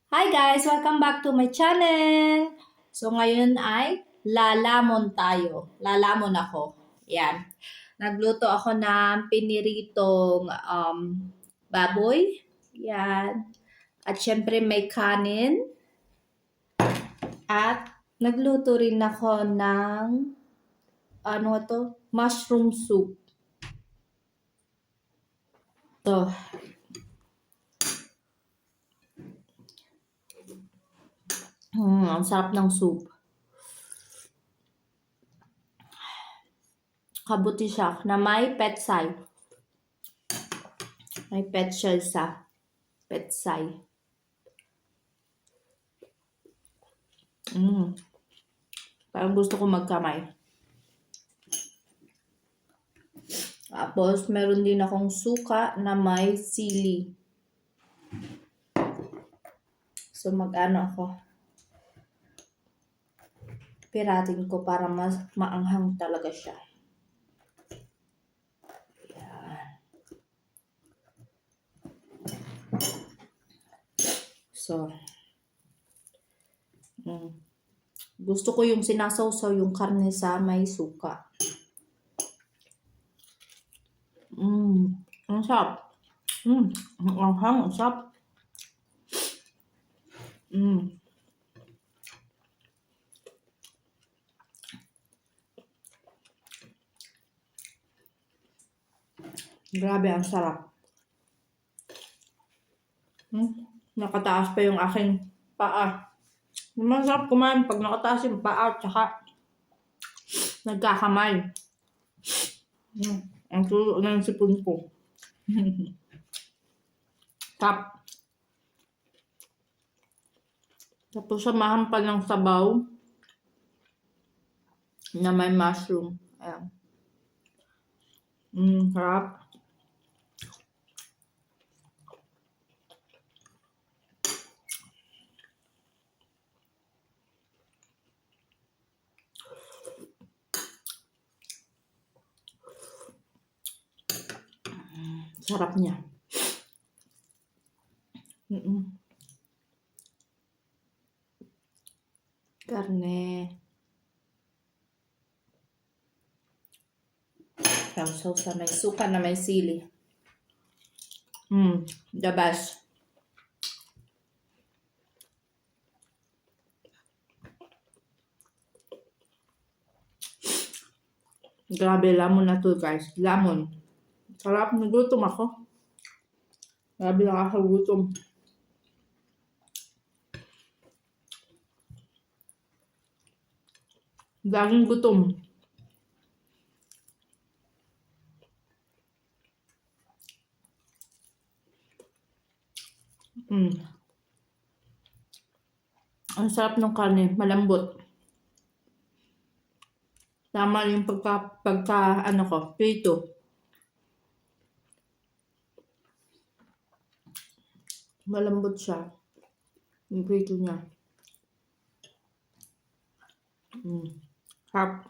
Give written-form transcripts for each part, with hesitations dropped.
Hi guys! Welcome back to my channel! So ngayon ay lalamon tayo. Lalamon ako. Yan. Nagluto ako ng piniritong baboy. Yan. At syempre may kanin. At nagluto rin ako ng mushroom soup. So, ang sarap ng soup. Kabuti siya na may petsay. May petsay sa petsay. Parang gusto ko magkamay. Tapos, meron din akong suka na may sili. So, mag-ano ako. Piratin ko para mas maanghang talaga siya. Yan. So, gusto ko yung sinasawsaw yung karne sa may suka. Ang sarap. Ang anghang, ang sarap. Grabe, ang sarap. Nakataas pa yung aking paa. Masarap kumain pag nakataas yung paa at saka nagkakamay. Ang tulo na yung sipon ko. Tap. Tapos samahan pa ng sabaw na may mushroom. Ayan. Sarap. Sarap niya. Karne. Sausaw sa may suka na may sili. The best. Grabe, lamon na to guys. Lamon. Sarap, nagutom ako. Grabe, nakakagutom. Laging gutom. Ang sarap ng karne, malambot. Tama yung prito. Malambot siya. Yung prito niya. Sarap.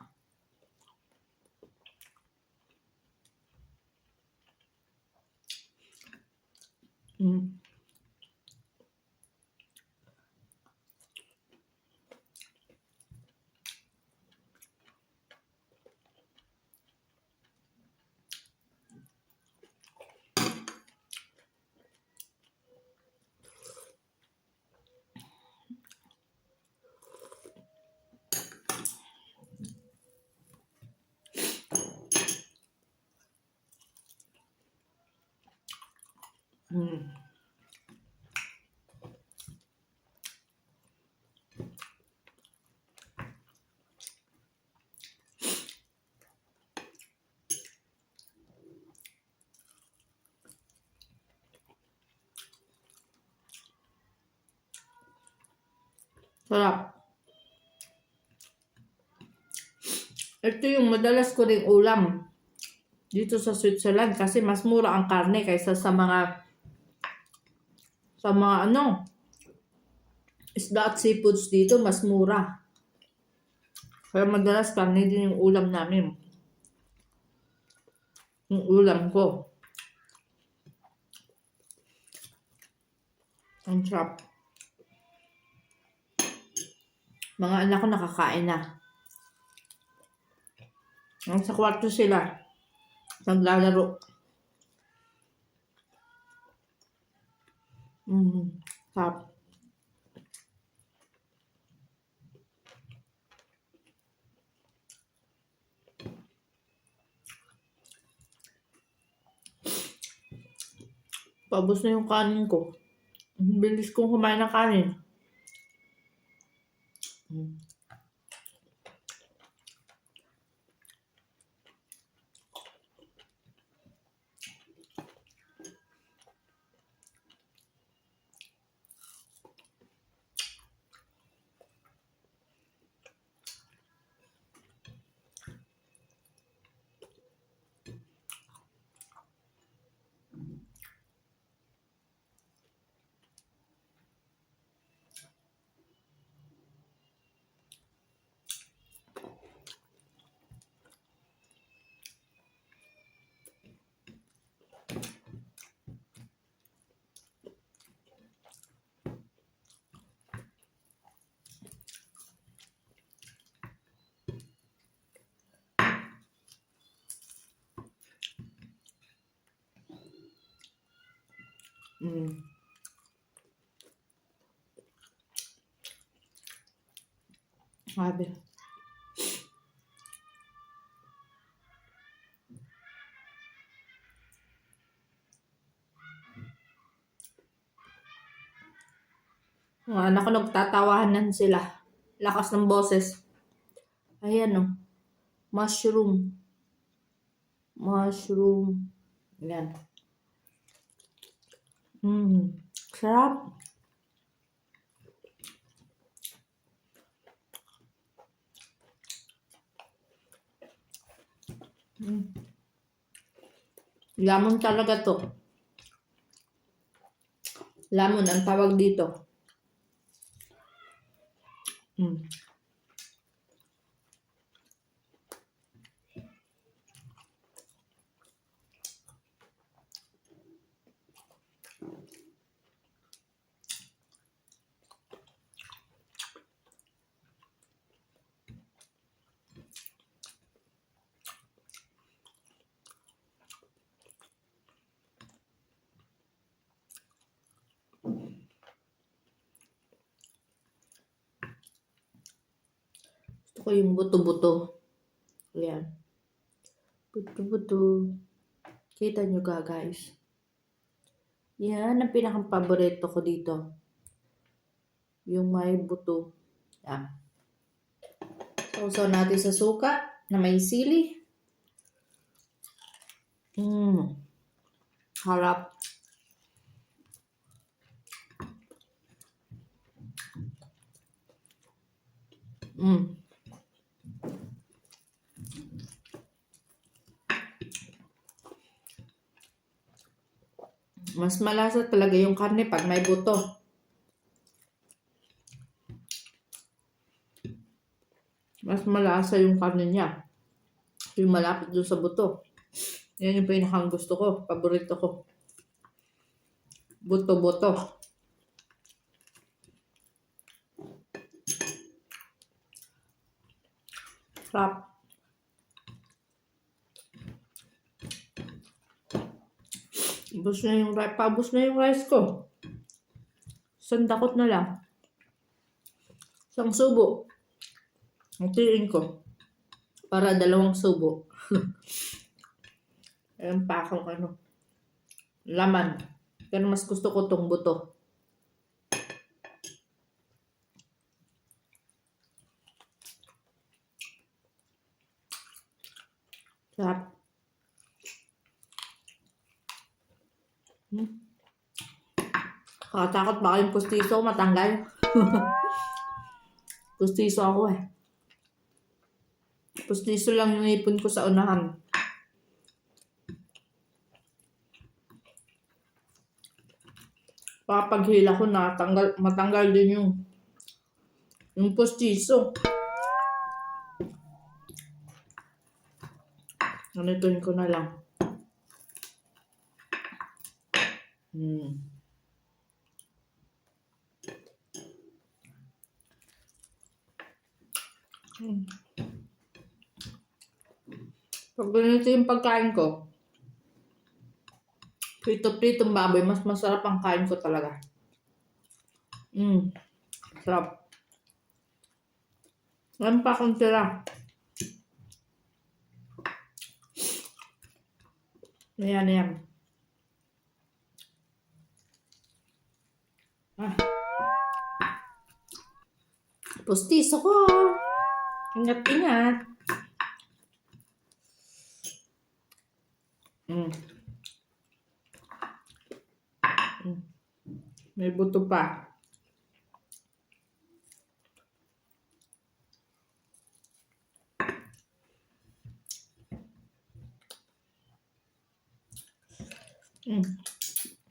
Sarap. Ito yung madalas ko ring ulam dito sa Switzerland kasi mas mura ang karne kaysa sa mga isda at seafoods dito mas mura. Kaya madalas karne din yung ulam namin. Yung ulam ko. Ang sarap. Mga anak ko nakakain na. Sa kwarto sila. Naglalaro. Sarap. Paubos na yung kanin ko. Bilis kong kumain ng kanin. Sabi. Mga anak ko nagtatawanan sila. Lakas ng boses. Ayan o. Mushroom. Mushroom. Ayan. Sarap. Lamon talaga to. Lamon ang tawag dito. Gusto ko yung buto-buto. Ayan. Buto-buto. Kita nyo ka, guys. Yan ang pinakang paborito ko dito. Yung may buto. Yan. Sausaw natin sa suka na may sili. Harap. Mas malasa talaga yung karne pag may buto. Mas malasa yung karne niya. Yung malapit doon sa buto. Yan yung pinakang gusto ko. Paborito ko. Buto-buto. Sarap. Paubos na yung rice ko. Sandakot na lang. Isang subo. Magtiin ko. Para 2 subo. Ayan pa akong laman. Pero mas gusto ko tong buto. Sarap. Kakatakot baka yung pustiso matanggal. Pustiso ako eh. Pustiso lang yung ipon ko sa unahan. Papaghila ko matanggal din yung pustiso. Ganituin ko na lang. Mm. Pag ganito yung pagkain ko, prito-pritong baboy, mas masarap ang kain ko talaga. Sarap. Meron pa akong tira. Ayan, ayan. Ah. Pustiso ko. Ingat-ingat. May buto pa.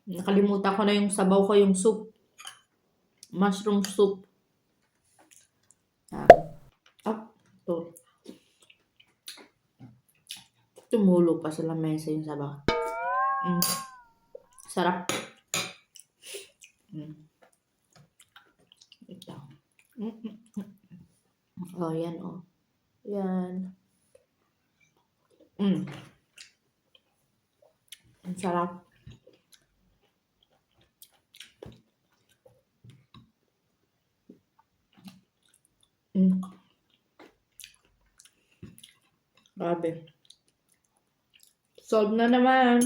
Nakalimutan ko na yung sabaw ko, yung soup. Mushroom soup. To. Tumulo pa sa lamesa yung sabaw. Sarap. Ito. Oh, yan oh. Yan. Ang sarap. Grabe. Solve na naman.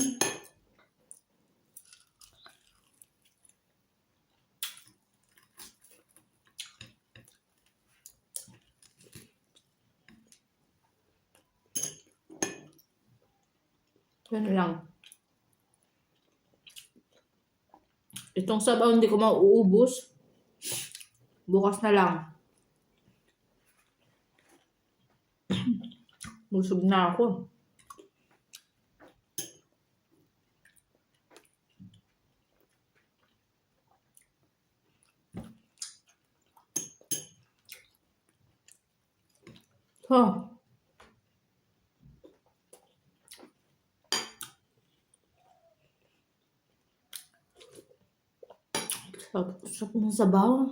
Yan lang. Itong sabaw hindi ko mauubos. Bukas na lang. Busog na ako. Sarap ng sabaw.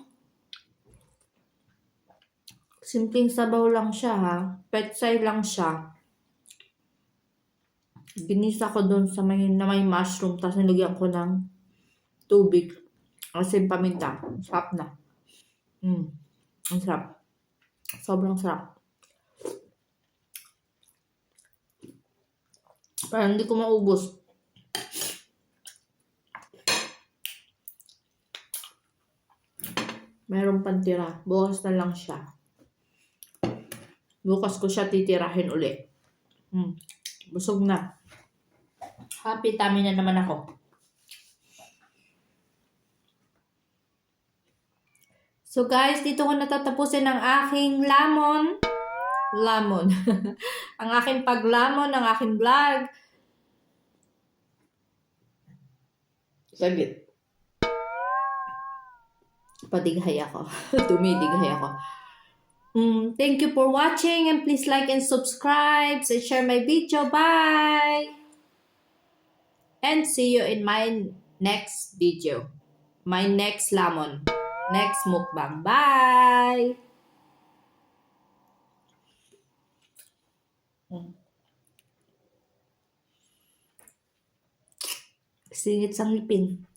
Simpleng sabaw lang siya ha. Petsay lang siya. Ginisa ko doon sa may mushroom, tapos nilagyan ko ng tubig. Kasi paminta. Sarap na. Ang sarap. Sobrang sarap. Parang hindi ko maubos. Meron pang tira. Bukas na lang siya. Bukas ko siya titirahin uli. Busog na. Happy tummy na naman ako. So guys, dito ko natatapusin ang aking lamon. Ang aking paglamon, ang aking vlog. Saglit. Padighay ako. Tumidighay ako. Thank you for watching and please like and subscribe and share my video. Bye! And see you in my next video. My next lamon. Next mukbang. Bye! Singit sa ngipin.